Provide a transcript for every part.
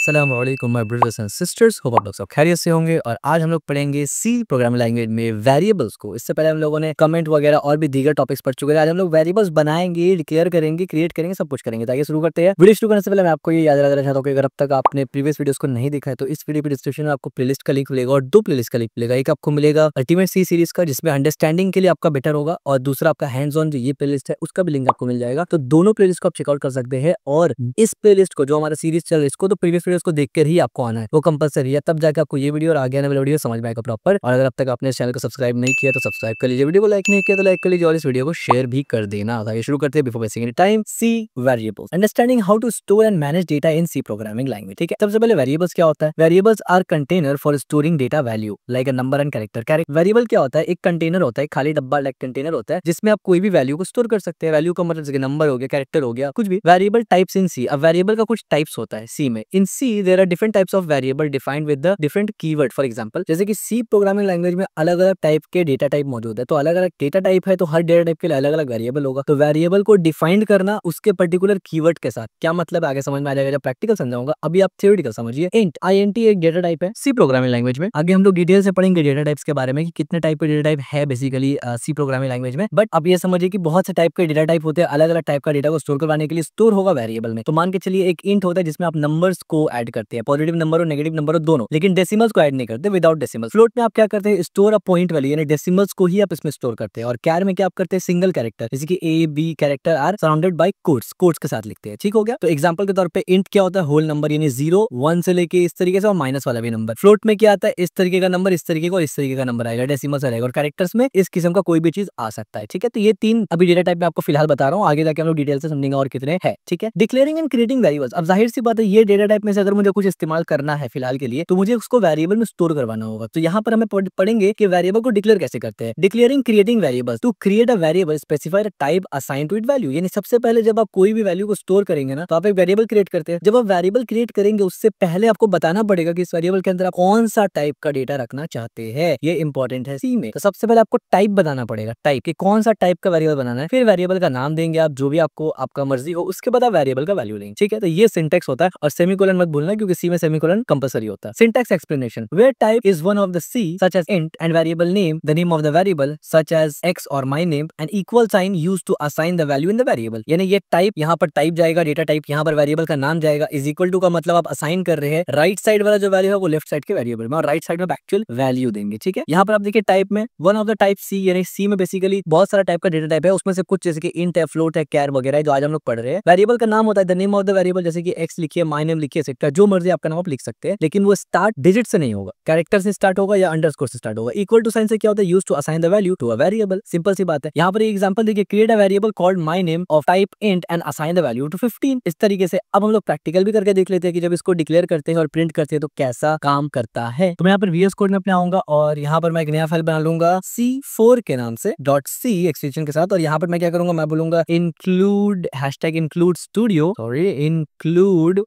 अस्सलाम वालेकुम my brothers and sisters, hope आप लोग सब खैरियत से होंगे। और आज हम लोग पढ़ेंगे सी प्रोग्रामिंग लैंग्वेज में वेरिएबल्स को। इससे पहले हम लोगों ने कमेंट वगैरह और भी दीगर टॉपिक्स पढ़ चुके हैं। आज हम लोग वेरिएबल्स बनाएंगे, डिक्लेयर करेंगे, क्रिएट करेंगे, सब कुछ करेंगे। ताकि शुरू करते हैं। वीडियो शुरू करने से पहले मैं आपको ये याद दिलाना चाहता हूँ कि अगर अब तक आपने प्रीवियस वीडियोस को नहीं देखा है तो इस वीडियो की डिस्क्रिप्शन में आपको प्लेलिस्ट का लिंक मिलेगा और दो प्लेलिस्ट का लिंक मिलेगा। एक आपको मिलेगा अल्टीमेट सी सीरीज का, जिसमें अंडरस्टैंडिंग के लिए आपका बेटर होगा, और दूसरा आपका हैंड्स ऑन जो ये प्लेलिस्ट है उसका भी लिंक आपको मिल जाएगा। तो दोनों प्लेलिस्ट को आप चेकआउट कर सकते हैं। और इस प्लेलिस्ट को, जो हमारा सीरीज चल रहा है, इसको तो प्रीवियस वीडियोस को देखकर ही आपको आना है, वो कंपलसरी है। तब जाकर आपको ये वीडियो और आगे आने वाला वीडियो समझ में आएगा प्रॉपर। और अगर अब तक आपने इस चैनल को सब्सक्राइब नहीं किया तो सब्सक्राइब कर लीजिए, वीडियो को लाइक नहीं किया तो लाइक कर लीजिए, और इस वीडियो को शेयर भी कर देना। आइए शुरू करते हैं। Before wasting any time, C variables, understanding how to store and manage data in C programming language. ठीक है, सबसे पहले वेरिएबल्स क्या होता है? Variables are container for storing data value like a number and character. Variable क्या होता है? एक कंटेनर होता है, खाली डब्बा लाइक कंटेनर होता है, जिसमें आप कोई भी वैल्यू को स्टोर कर सकते हैं। वैल्यू का मतलब जैसे नंबर हो गया, कैरेक्टर हो गया, कुछ भी। वेरिएबल टाइप्स इन सी, अब वेरिएबल का कुछ टाइप्स होता है सी में। In C there are different types of variable defined with the different keyword. For example, जैसे कि सी प्रोग्रामिंग लैंग्वेज में अलग अलग टाइप के डेटा टाइप मौजूद है। तो अलग अलग डेटा टाइप है, तो हर डेटा टाइप के लिए अलग अलग वेरिएबल होगा। तो वेरिएबल को डिफाइन करना उसके पर्टिकुलर कीवर्ड के साथ, क्या मतलब आगे समझ में आ जाएगा जब प्रैक्टिकल समझाऊंगा। अभी आप थ्योरेटिकल समझिए। इंट INT एक डेटा टाइप है सी प्रोग्रामिंग लैंग्वेज में। आगे हम लोग डिटेल से पढ़ेंगे डेटा टाइप्स के बारे में कि कितने टाइप के डेटा टाइप है बेसिकली सी प्रोग्रामिंग लैंग्वेज में। बट अब ये समझिए कि बहुत से टाइप के डेटा टाइप होते हैं। अलग अलग टाइप का डेटा को स्टोर करवाने के लिए स्टोर होगा वेरिएबल में। तो मान के चलिए एक इंट होता है जिसमें आप नंबर्स को ऐड करते हैं, पॉजिटिव नंबर और नेगेटिव नंबर और दोनों, लेकिन डेसिमल्स को ऐड नहीं करते, विदाउट डेसिमल्स। फ्लोट में आप क्या करते हैं? स्टोर अ पॉइंट वैल्यू, यानी डेसिमल्स को ही आप इसमें स्टोर करते हैं। और कैर में क्या आप करते हैं? सिंगल कैरेक्टर, जैसे कि A B character are surrounded by quotes, quotes के साथ लिखते हैं। ठीक हो गया। तो एग्जांपल के तौर पे इंट क्या होता है? होल नंबर, यानी 0 1 से लेके इस तरीके से, और माइनस वाला भी नंबर। फ्लोट में क्या आता है? इस तरीके का नंबर, इस तरीके का और इस तरीके का नंबर आएगा, डेसिमल से रहेगा। और कैरेक्टर्स में इस किस्म का कोई भी चीज आ सकता है। ठीक है, तो ये तीन अभी डेटा टाइप में आपको फिलहाल बता रहा हूँ, आगे जाके हम लोग डिटेल से समझेंगे और कितने हैं। ठीक है, डिक्लेयरिंग एंड क्रिएटिंग वेरिएबल्स। अब जाहिर सी बात है, ये डेटा टाइप में से अगर मुझे कुछ इस्तेमाल करना है फिलहाल के लिए, तो मुझे उसको वेरिएबल में स्टोर करवाना होगा। तो यहाँ पर हमें पढ़ेंगे कि वेरिएबल को डिक्लेयर कैसे करते हैं। Declaring creating variables, to create a variable specify the type assign to it value, यानी सबसे पहले जब आप कोई भी वैल्यू को स्टोर करेंगे ना, तो आप एक वेरिएबल क्रिएट करते हैं। जब आप वेरिएबल क्रिएट करेंगे, उससे पहले आपको बताना पड़ेगा कि इस वेरिएबल के अंदर आप कौन सा टाइप का डेटा रखना चाहते हैं। ये इंपॉर्टेंट है सी में। तो सबसे पहले आपको टाइप बताना पड़ेगा, टाइप कि कौन सा टाइप का वेरिएबल बनाना है। फिर वेरिएबल का नाम देंगे आप, जो भी आपको आपका मर्जी हो। उसके बाद आप वेरिएबल का वैल्यू लेंगे। ठीक है, तो ये सिंटैक्स होता है। और सेमीकोलन मत भूलना, क्योंकि सी में सेमीकोलन कंपलसरी होता है। Syntax explanation, where type is one of the C such as int and variable name the name of the variable such as x और my name and equal sign used to assign the value in the variable. यानी ये type, यहाँ पर type जाएगा data type, यहाँ पर variable का नाम जाएगा। इज इक्वल टू का मतलब आप असाइन कर रहे हैं राइट साइड वाला जो वैल्यू है वो लेफ्ट साइड के वेरिएबल में, और राइट साइड में एक्चुअल वैल्यू देंगे। ठीक है, यहाँ पर आप देखिए टाइप में one of the type C, यानी सी में बेसिकली बहुत सारा टाइप का डेटा टाइप है। उसमें से कुछ जैसे कि इंट है, फ्लोट है, कैर वगैरह है, जो आज हम लोग पढ़ रहे हैं। वेरिएबल का नाम होता है the name of the variable, जैसे कि x लिखिए, माय नेम लिखिए, एक्सेट्रा, जो मर्जी आपका नाम आप लिख सकते हैं। लेकिन वो स्टार्ट डिजिट से नहीं होगा, कैरेक्टर से स्टार्ट होगा या अंडरस्कोर से स्टार्ट होगा। इक्वल टू साइन से क्या होता है? Used to assign the value to a variable. Simple सी बात है। यहाँ पर एक एग्जांपल देखिए, create a variable called my name of type int and assign the value to 15। इस तरीके से अब हम लोग प्रैक्टिकल भी करके देख लेते हैं कि जब इसको डिक्लेयर करते हैं और प्रिंट करते हैं तो कैसा काम करता है। तो मैं यहाँ पर VS कोड में अपने आऊंगा और यहाँ पर मैं एक नया फाइल बना लूंगा C4 के नाम से, .c एक्सटेंशन के साथ। और यहाँ पर मैं क्या करूंगा? मैं बोलूंगा include #include studio, sorry include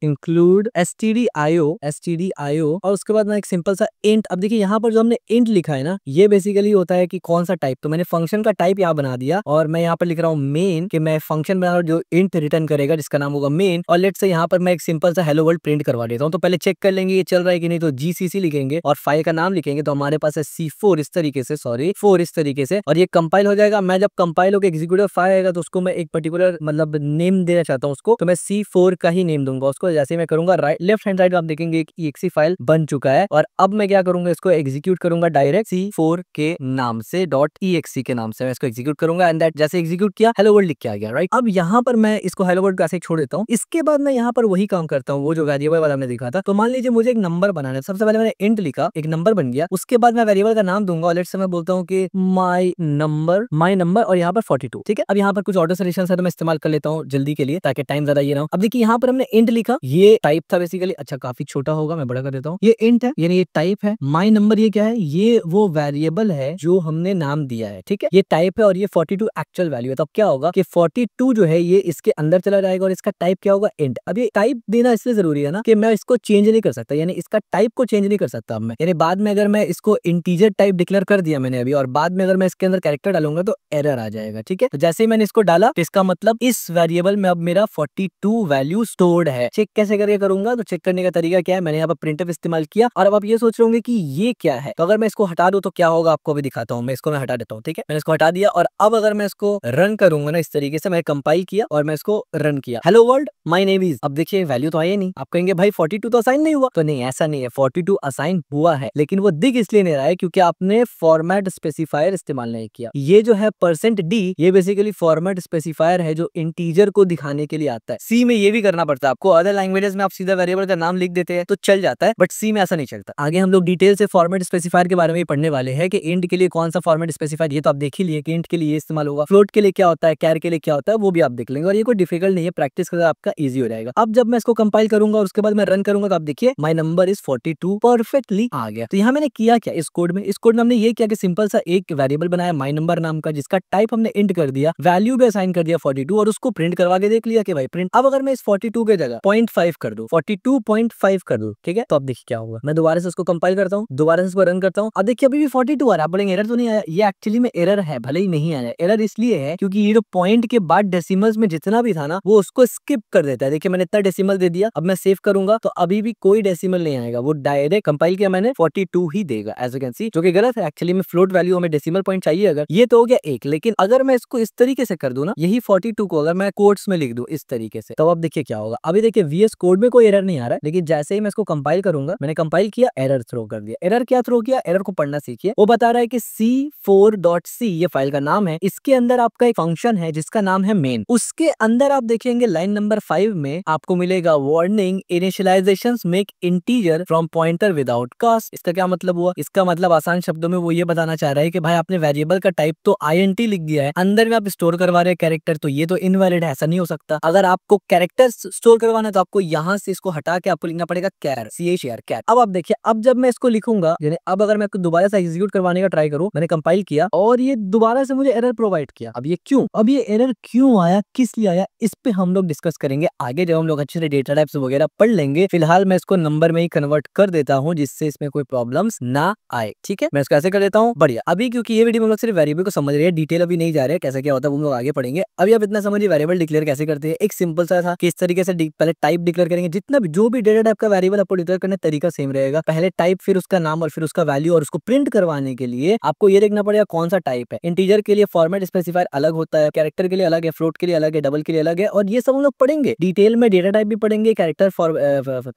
stdio, और उसके बाद मैं एक सिंपल सा इंट। अब देखिए यहाँ पर जो हमने इंट लिखा है ना, ये बेसिकली होता है कि कौन सा टाइप। तो मैंने फंक्शन का टाइप यहाँ बना दिया, और मैं यहाँ पर लिख रहा हूँ मेन, कि मैं फंक्शन बना रहा हूँ जो इंट रिटर्न करेगा, जिसका नाम होगा मेन। और लेट से यहाँ पर मैं एक सिंपल सा हेलो वर्ल्ड प्रिंट करवा देता हूँ। तो पहले चेक कर लेंगे ये चल रहा है कि नहीं। तो GCC लिखेंगे और फाइल का नाम लिखेंगे। तो हमारे पास है C4 इस तरीके से, सॉरी 4 इस तरीके से, और ये कंपाइल हो जाएगा। मैं जब कंपाइल होकर एग्जीक्यूटिव फाइल आएगा तो उसको मैं एक पर्टिकुलर मतलब नेम देना चाहता हूँ उसको, तो मैं C4 का ही नेम दूंगा उसको। जैसे मैं करूंगा राइट लेफ्ट हैंड साइड में आप देखेंगे एक exe फाइल बन चुका है। और अब मैं क्या करूंगा? इसको एग्जीक्यूट करूंगा डायरेक्ट C4 के नाम से, .exe के नाम से मैं इसको एग्जीक्यूट करूंगा। एंड दैट जैसे एग्जीक्यूट किया, हेलो वर्ल्ड लिख के आ गया। राइट, अब यहाँ पर मैं इसको हेलो वर्ल्ड ऐसे छोड़ देता हूँ। इसके बाद मैं यहाँ पर वही काम करता हूँ वो जो वेरिएबल वाला हमने दिखा था। तो मान लीजिए मुझे एक नंबर बनाना है। सबसे पहले मैंने इंट लिखा, एक नंबर बन गया। उसके बाद मैं वेरिएबल का नाम दूंगा, और लेट्स से मैं बोलता हूँ कि माय नंबर और यहाँ पर 42। ठीक है, अब यहाँ पर कुछ ऑर्डर सजेशन है तो मैं इस्तेमाल कर लेता हूँ जल्दी के लिए, ताकि टाइम ज्यादा ये ना हो। अब देखिए यहाँ पर हमने इंट लिखा, ये टाइप था बेसिकली। अच्छा, काफी छोटा होगा, मैं बड़ा कर देता हूँ। ये इंट है, यानी ये टाइप है। माय नंबर ये क्या है? ये वो वेरिएबल है जो हमने नाम दिया है। ठीक है, ये टाइप है, और ये 42 एक्चुअल वैल्यू है। तो अब क्या होगा कि 42 जो है ये इसके अंदर चला जाएगा, और इसका टाइप क्या होगा? इंट। अब ये टाइप देना इसलिए जरूरी है ना कि मैं इसको चेंज नहीं कर सकता, यानी इसका टाइप को चेंज नहीं कर सकता अब मैं। यानी बाद में अगर मैं इसको इंटीजर टाइप डिक्लेयर कर दिया मैंने अभी, और बाद में अगर मैं इसके अंदर कैरेक्टर डालूंगा तो एरर आ जाएगा। ठीक है, तो जैसे ही मैंने इसको डाला तो इसका मतलब इस वेरिएबल में अब मेरा 42 वैल्यू स्टोर्ड है। चेक कैसे करके करूंगा? करूंगा। तो चेक करने का तरीका क्या है, मैंने यहाँ पर प्रिंटफ इस्तेमाल किया और अब आप ये सोच रहे होंगे कि ये क्या है। तो अगर मैं इसको हटा दूं तो क्या होगा आपको भी दिखाता हूँ। मैं इसको हटा देता हूँ, ठीक है। मैंने इसको हटा दिया और अब अगर मैं इसको रन करूंगा ना इस तरीके से, मैं कंपाइल किया और मैं इसको रन किया, hello world my name is, अब देखिए वैल्यू तो आई नहीं। आप कहेंगे भाई 42 तो असाइन नहीं हुआ, तो नहीं ऐसा नहीं है, 42 असाइन हुआ है, लेकिन वो दिख इसलिए नहीं रहा है क्योंकि आपने फॉर्मेट स्पेसिफायर इस्तेमाल नहीं किया। ये जो है %d, ये बेसिकली फॉर्मेट स्पेसिफायर है जो इंटीजर को दिखाने के लिए आता है। सी में ये भी करना पड़ता है आपको, अदर लैंग्वेजेस में आप सीधा वेरिएबल का नाम लिख देते हैं तो चल जाता है, बट सी में ऐसा नहीं चलता। आगे हम लोग डिटेल से फॉर्मेट स्पेसिफायर के बारे में पढ़ने वाले हैं कि इंट के लिए कौन सा फॉर्मेट स्पेसिफायर, ये तो आप देख ही लिए कि इंट के लिए इस्तेमाल होगा, फ्लोट के लिए क्या होता है, कैर के लिए क्या होता है, वो भी आप देख लेंगे और ये कोई डिफिकल्ट नहीं है, प्रैक्टिस करना आपका इजी हो जाएगा। अब जब मैं इसको कंपाइल करूंगा और उसके बाद मैं रन करूंगा तो आप देखिए माय नंबर इज 42 परफेक्टली आ गया। तो यहाँ मैंने किया क्या इस कोड में हमने ये किया कि सिंपल सा एक वेरिएबल बनाया माय नंबर नाम का, जिसका टाइप हमने इंट कर दिया, वैल्यू भी असाइन कर दिया 42 और उसको प्रिंट करवा के देख लिया कि भाई प्रिंट। अब अगर मैं इस 42 के जगह 0.5 कर दूं, 42.5 कर दूं, ठीक है, तो अब देखिए क्या होगा। मैं दोबारा से इसको कंपाइल करता हूँ, दोबारा से इसको रन करता हूँ। अब देखिए अभी भी 42 आ रहा है। आप बोलेंगे एरर तो नहीं आया, ये एक्चुअली में एरर है, भले ही नहीं आया। एरर इसलिए है क्योंकि ये जो पॉइंट के बाद डेसिमल्स में जितना भी था ना वो उसको स्किप कर देता है। देखिए मैंने इतना डेसिमल दे दिया, अब मैं सेव करूंगा तो अभी भी कोई डेसिमल नहीं आएगा, वो डायरेक्ट कंपाइल किया मैंने 42 ही देगा एज यू कैन सी, जो कि गलत है। एक्चुअली में फ्लोट वैल्यू हमें डेसिमल पॉइंट चाहिए। अगर ये तो हो गया एक, लेकिन अगर मैं इसको इस तरीके से कर दूं ना, यही 42 को अगर मैं कोट्स में लिख दूं इस तरीके से, तो अब देखिए क्या होगा। अभी देखिए VS कोड में कोई एरर नहीं आ रहा है, लेकिन जैसे ही मैं इसको कंपाइल करूंगा, मैंने कंपाइल किया, एरर थ्रो कर दिया। एरर क्या थ्रो किया, एरर को पढ़ना सीखिए। वो बता रहा है कि C4.c ये फाइल का नाम है, इसके अंदर आपका एक फंक्शन है जिसका नाम है मेन। उसके अंदर आप देखेंगे लाइन नंबर 5 में आपको मिलेगा warning initializations make integer from pointer without cast. इसका क्या मतलब हुआ, इसका मतलब आसान शब्दों में वो ये बताना चाह रहा है कि भाई आपने वेरिएबल का टाइप तो INT लिख दिया है, अंदर में आप स्टोर करवा रहे हैं कैरेक्टर, तो ये तो इनवैलिड है, ऐसा नहीं हो सकता। अगर आपको कैरेक्टर स्टोर करवाना है तो आपको यहाँ से इसको हटा के आपको लिखना पड़ेगा कैर, CHAR कैर। अब आप देखिए, अब जब मैं इसको लिखूंगा, यानी अब अगर मैं दोबारा से एग्जीक्यूट करवाने का ट्राई करूं, मैंने कंपाइल किया और ये दोबारा से मुझे एरर प्रोवाइड किया। अब ये क्यों, अब ये एरर क्यों आया, किस लिए आया, इस पे हम लोग डिस्कस करेंगे आगे जब हम लोग अच्छे से डेटा टाइप्स वगैरह पढ़ लेंगे। फिलहाल मैं इसको नंबर में ही कन्वर्ट कर देता हूँ जिससे इसमें कोई प्रॉब्लम्स ना आए, ठीक है। मैं इसको ऐसे कर देता हूँ, बढ़िया। अभी क्योंकि ये वीडियो में हम लोग सिर्फ वेरिएबल को समझ रहे हैं, डिटेल अभी नहीं जा रहे हैं, कैसे क्या होता है वो हम लोग आगे पढ़ेंगे। अभी आप इतना समझिए वेरिएबल डिक्लेयर कैसे करते हैं। एक सिंपल सा था कि इस तरीके से पहले टाइप डिक्लेयर करेंगे, जितना भी जो भी डेटा टाइप का वेरिएबल आपको डिक्लेयर करने तरीका सेम रहेगा। पहले टाइप, फिर उसका नाम और फिर उसका वैल्यू, और उसको प्रिंट करवाने के लिए आपको ये देखना पड़ेगा कौन सा टाइप है। इंटीजर के लिए फॉर्मेट स्पेसिफायर अलग होता है, कैरेक्टर के लिए अलग है, फ्लोट के लिए अलग है, डबल के लिए अलग है, और ये सब हम लोग पढ़ेंगे डिटेल में। डेटा टाइप भी पढ़ेंगे, कैरेक्टर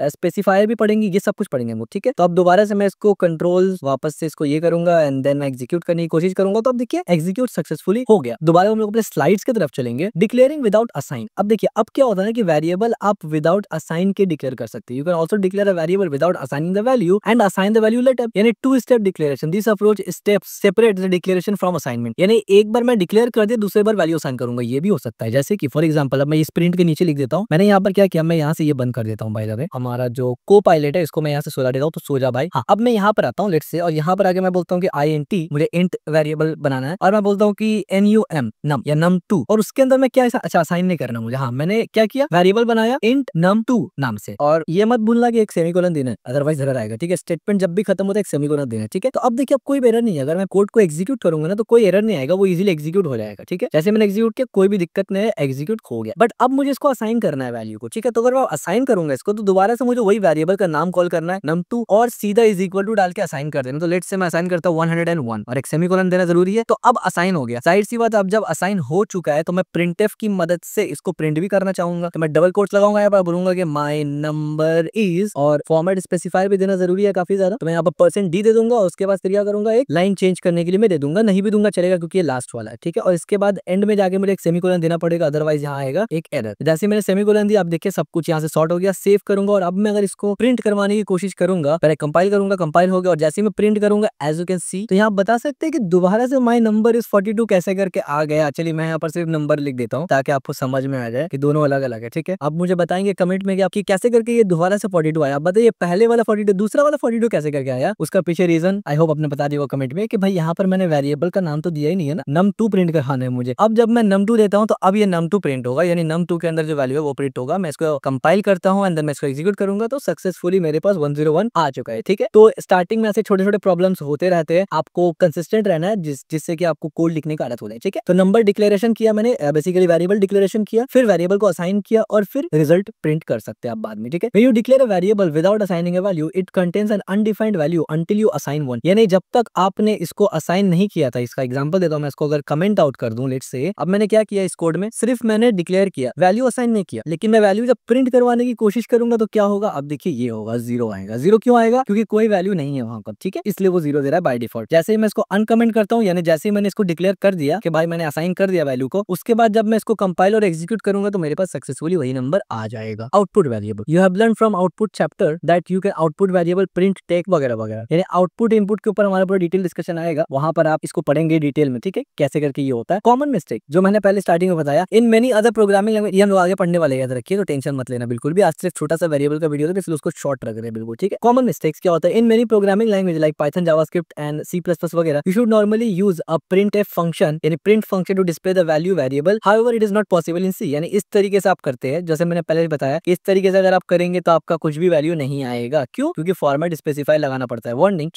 स्पेसिफायर भी पढ़ेंगे, ये सब कुछ पढ़ेंगे हम लोग, ठीक है। तो अब दोबारा से मैं इसको कंट्रोल वापस से इसको ये करूंगा एंड देन मैं एग्जीक्यूट करने की कोशिश करूंगा। तो अब देखिए एग्जीक्यूट सक्सेसफुली हो गया। दोबारा हम लोग अपने स्लाइड्स की तरफ चलेंगे। Declaring without assign. अब देखिए अब क्या होता है ना कि वेरिएबल आप विदाउट असाइन के डिक्लेयर कर सकते हैं। You can also declare a variable without assigning the value and assign the value later, यानी two step declaration. This approach steps separate the declaration from assignment, यानी एक बार मैं डिक्लेयर कर दिया, दूसरे बार वैल्यू असाइन करूंगा। ये भी हो सकता है, जैसे कि फॉर एग्जांपल अब मैं इस प्रिंट के नीचे लिख देता हूं, मैंने यहाँ पर क्या किया, मैं यहाँ से ये बंद कर देता हूँ। बाय द वे हमारा जो को पायलट है इसको मैं यहाँ से सुला देता हूँ, तो सो जा भाई। हाँ, अब मैं यहाँ पर आता हूँ लेट्स से, और यहाँ पर आके मैं बोलता हूँ कि INT मुझे इंट वेरिएबल बनाना है, और मैं बोलता हूँ कि NUM नम या num2, और उसके अंदर मैं क्या ऐसा अच्छा असाइन नहीं करना मुझे। हाँ, मैंने क्या किया, वेरिएबल बनाया इंट num2 नाम से, और ये मत भूलना कि एक सेमीकोलन देना है, अदरवाइज एरर आएगा, ठीक है। स्टेटमेंट जब भी खत्म होता है एक सेमीकोलन देना है, ठीक है। तो अब देखिए अब कोई एरर नहीं है, अगर मैं कोड को एग्जीक्यूट करूंगा ना तो कोई एरर नहीं आएगा, वो इजीली एग्जीक्यूट हो जाएगा, ठीक है। जैसे मैंने एग्जीक्यूट किया, कोई भी दिक्कत नहीं है, एग्जीक्यूट हो गया। बट अब मुझे इसको असाइन करना है वैल्यू को, ठीक है। तो अगर मैं असाइन करूंगा इसको, तो दोबारा से मुझे वही वेरिएबल का नाम कॉल करना है num2 और सीधा इज इक्वल टू डाल के असाइन कर देना। तो लेट्स से मैं असाइन करता हूँ 101 और एक सेमीकोलन देना जरूरी है। तो अब असाइन हो गया, जाहिर सी बात। अब जब असाइन हो चुका है तो मैं प्रिंटफ की मदद से इसको प्रिंट भी करना चाहूंगा, तो मैं डबल कोट्स लगाऊंगा, यहाँ पर बोलूंगा कि माय नंबर इज, और फॉर्मेट स्पेसिफायर भी देना जरूरी है काफी ज्यादा, तो मैं यहाँ पर %d दे दूंगा, और उसके बाद फिर क्या करूंगा, एक लाइन चेंज करने के लिए मैं दे दूंगा, नहीं भी दूंगा चलेगा क्योंकि ये लास्ट वाला है, ठीक है। और इसके बाद एंड में जाके मुझे एक सेमीकोलन देना पड़ेगा, अदरवाइज यहाँ आएगा एक एरर। जैसे मैंने सेमीकोलन दिया, आप देखिए सब कुछ यहाँ से सॉर्ट हो गया। सेव करूंगा, और अब मैं अगर इसको प्रिंट करवाने की कोशिश करूंगा, पहले कंपाइल करूंगा, कंपाइल हो गया, और जैसे मैं प्रिंट करूंगा एज यू कैन सी, तो यहाँ बता सकते हैं कि दोबारा से माय नंबर इज 42 कैसे करके आ गया। चलिए मैं यहाँ पर सिर्फ नंबर लिख देता हूँ ताकि आपको समझ में आ जाए कि दोनों अलग अलग है, ठीक है। अब मुझे बताएंगे कमेंट में कि आपकी कैसे करके ये दोबारा से 42 आया। आप बताइए पहले वाला 42 दूसरा वाला 42 कैसे करके आया, उसका पीछे रीजन आई होप आपने बता दिया कमेंट में कि भाई यहाँ पर मैंने वेरिएबल का नाम तो दिया ही नहीं है ना, num2 प्रिंट करवाना है मुझे। अब जब मैं num2 देता हूँ तो अब ये num2 प्रिंट होगा, यानी num2 के अंदर जो वैल्यू है वो प्रिंट होगा। मैं इसको कंपाइल करता हूँ एंड देन मैं इसको एग्जीक्यूट करूंगा, तो सक्सेसफुली मेरे पास 101 आ चुका है, ठीक है। तो स्टार्टिंग में ऐसे छोटे छोटे प्रॉब्लम्स होते रहते हैं, आपको कंसिस्टेंट रहना है जिससे कि आपको कोड लिखने का आदत हो जाए, ठीक है। तो नंबर डिक्लेरेशन किया मैंने, बेसिकली वेरिएबल डिक्लेरेशन किया, फिर वेरिएबल को असाइन किया, और फिर रिजल्ट प्रिंट कर सकते हैं। आप बाद में, ठीक है। When you declare a variable without assigning a value, it contains an undefined value until you assign one। यानी जब तक आपने इसको असाइन नहीं किया था, इसका एग्जांपल देता हूं मैं, इसको अगर कमेंट आउट कर दूं लेट्स से, अब मैंने क्या किया इस कोड में, सिर्फ मैंने डिक्लेयर किया, वैल्यू असाइन नहीं किया, लेकिन मैं वैल्यू जब प्रिंट करवाने की कोशिश करूंगा तो क्या होगा, अब देखिए ये होगा, जीरो आएगा। जीरो क्यों आएगा, क्योंकि कोई वैल्यू नहीं है वहां पर, ठीक है, इसलिए वो जीरो दे रहा है बाय डिफॉल्ट। जैसे ही मैं इसको अनकमेंट करता हूं, यानी जैसे ही मैंने इसको डिक्लेयर कर दिया कि भाई मैंने असाइन कर दिया वैल्यू को, उसके बाद जब मैं इसको कंपाइल और एग्जीक्यूट करूंगा तो मेरे पास सक्सेसफुली वही नंबर आ जाएगा। Output variable, you have learn from output chapter that you can output variable print take वगैरह वगैरह, यानी आउटपुट इनपुट के ऊपर हमारा पूरा डिटेल डिस्कशन आएगा, वहां पर आप इसको पढ़ेंगे डिटेल में, ठीक है, कैसे करके ये होता है। कॉमन मिस्टेक जो मैंने पहले स्टार्टिंग में बताया, in many other programming language, ये हम लोग आगे पढ़ने वाले, याद रखिए, तो टेंशन मत लेना बिल्कुल भी, आज सिर्फ छोटा सा वेरिएबल का वीडियो था, इसलिए उसको शॉर्ट रख रहे हैं बिल्कुल, ठीक है। कॉमन मिस्टेक्स क्या होता है, in many programming language like Python, JavaScript and C plus plus वगैरह, you should normally use a printf function, यानी print function to display the value variable, however it is not possible in C, यानी इस तरीके से आप करते हैं, जैसे मैंने पहले बताया कि इस तरीके से अगर आप करेंगे तो आपका कुछ भी वैल्यू नहीं आएगा। क्यों, क्योंकि फॉर्मेट स्पेसिफाई लगाना पड़ता है। Warning,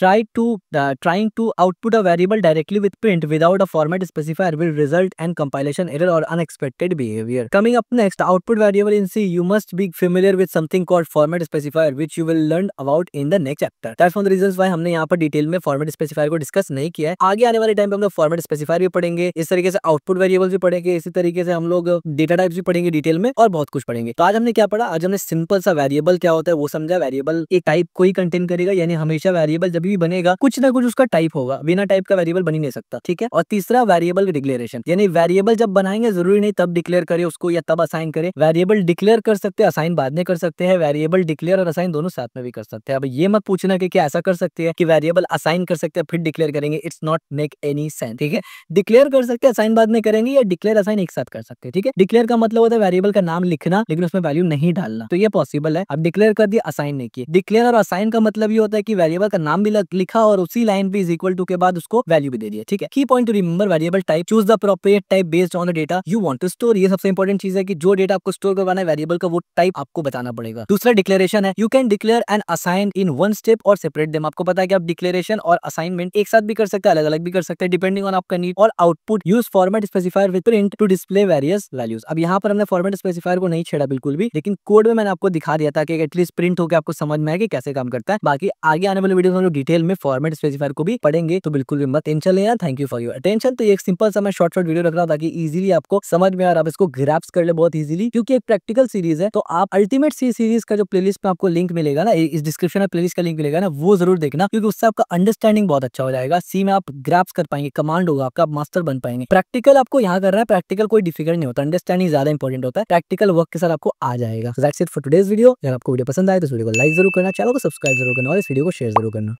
trying to output a variable directly with print without a format specifier will result in compilation error or unexpected behavior. Coming up next, output variable in C, you must be familiar with something called format specifier which you will learn about in the next chapter. That's one of the reasons why हमने यहाँ पर detail में format specifier को discuss नहीं किया है। आगे आने वाले टाइम पे हम लोग फॉर्मेट स्पेसिफायर भी पढ़ेंगे, इस तरीके से आउटपुट वेरिएबल्स भी पढ़ेंगे, इसी तरीके से हम लोग डेटा टाइप्स भी पढ़ेंगे डिटेल में, और बहुत कुछ पढ़ेंगे। तो आज हमने क्या पढ़ा, आज हमने सिंपल सा वेरिएबल क्या होता है वो समझा। वेरिएबल एक टाइप को ही कंटेन करेगा, यानी हमेशा वेरिएबल जब भी बनेगा कुछ ना कुछ उसका टाइप होगा, बिना टाइप का वेरिएबल बन ही नहीं सकता, ठीक है। और तीसरा वेरिएबल डिक्लेरेशन, यानी वेरिएबल जब बनाएंगे जरूरी नहीं तब डिक्लेयर करें उसको या तब असाइन करें, वेरिएबल डिक्लेयर कर सकते हैं, असाइन बाद में कर सकते हैं, वेरिएबल डिक्लेयर और असाइन दोनों साथ में भी कर सकते हैं। अब ये मत पूछना कि क्या ऐसा कर सकते हैं कि वेरिएबल असाइन कर सकते हैं फिर डिक्लेयर करेंगे, it's not make any sense, ठीक है। डिक्लेयर कर सकते हैं, असाइन बाद में करेंगे, या डिक्लेयर असाइन एक साथ कर सकते हैं, ठीक है। डिक्लेयर का मतलब होता है वेरिएबल का नाम लिखना लेकिन उसमें वैल्यू नहीं डालना, तो ये पॉसिबल है। अब डिक्लेयर कर दिया, असाइन नहीं किया। डिक्लेयर और असाइन का मतलब ये होता है कि वेरिएबल का नाम भी लिखा और उसी लाइन पे इज इक्वल टू के बाद उसको वैल्यू भी दे दिया, ठीक है। Key point to remember, variable type, choose the appropriate type based on the data you want to store. ये सबसे इंपॉर्टेंट चीज है कि जो डेटा आपको स्टोर करवाना है वेरिएबल का वो टाइप आपको बताना पड़ेगा। दूसरा डिक्लेरेशन है, you can declare and assign in one step और सेपरेट देम। आपको पता है कि आप डिक्लेरेशन और असाइनमेंट एक साथ भी कर सकते हैं, अलग अलग भी कर सकते हैं डिपेंडिंग ऑन आपका नीड। और output, use format specifier with print to display various values. अब यहाँ पर हमने फॉर्मेट स्पेसिफायर को नहीं छेड़ा बिल्कुल भी, लेकिन कोड में मैंने आपको दिखा दिया था कि एटलीस्ट प्रिंट होकर आपको समझ में आए कि कैसे काम करता है। बाकी आगे आने वाले वीडियो में हम लोग डिटेल में फॉर्मेट स्पेसिफायर को भी पढ़ेंगे, तो बिल्कुल भी मत टेंशन लेना। Thank you for your attention. तो एक सिंपल सा मैं शॉर्ट वीडियो रख रहा हूं ताकि इजीली आपको समझ में और आप इसको ग्रैप्स कर ले बहुत इजीली, क्योंकि एक प्रैक्टिकल सीरीज है। तो आप अल्टीमेट सी सीरीज का जो प्लेलिस्ट में आपको लिंक मिलेगा ना, इस डिस्क्रिप्शन में प्लेलिस्ट का लिंक मिलेगा ना, वो जरूर देखना, क्योंकि उससे आपका अंडरस्टैंडिंग बहुत अच्छा हो जाएगा। सी में आप ग्रैप्स कर पाएंगे, कमांड होगा आपका, आप मास्टर बन पाएंगे। प्रैक्टिकल आपको यहाँ करना है, प्रैक्टिकल कोई डिफिकल्ट नहीं होता, अंडरस्टैंडिंग ज्यादा इंपॉर्टेंट होता है, प्रैक्टिकल वर्क के साथ आपको आ जाएगा। That's it for today's video. अगर आपको वीडियो पसंद आए तो वीडियो को लाइक जरूर करना, चैनल को सब्सक्राइब जरूर करना और इस वीडियो को शेयर जरूर करना।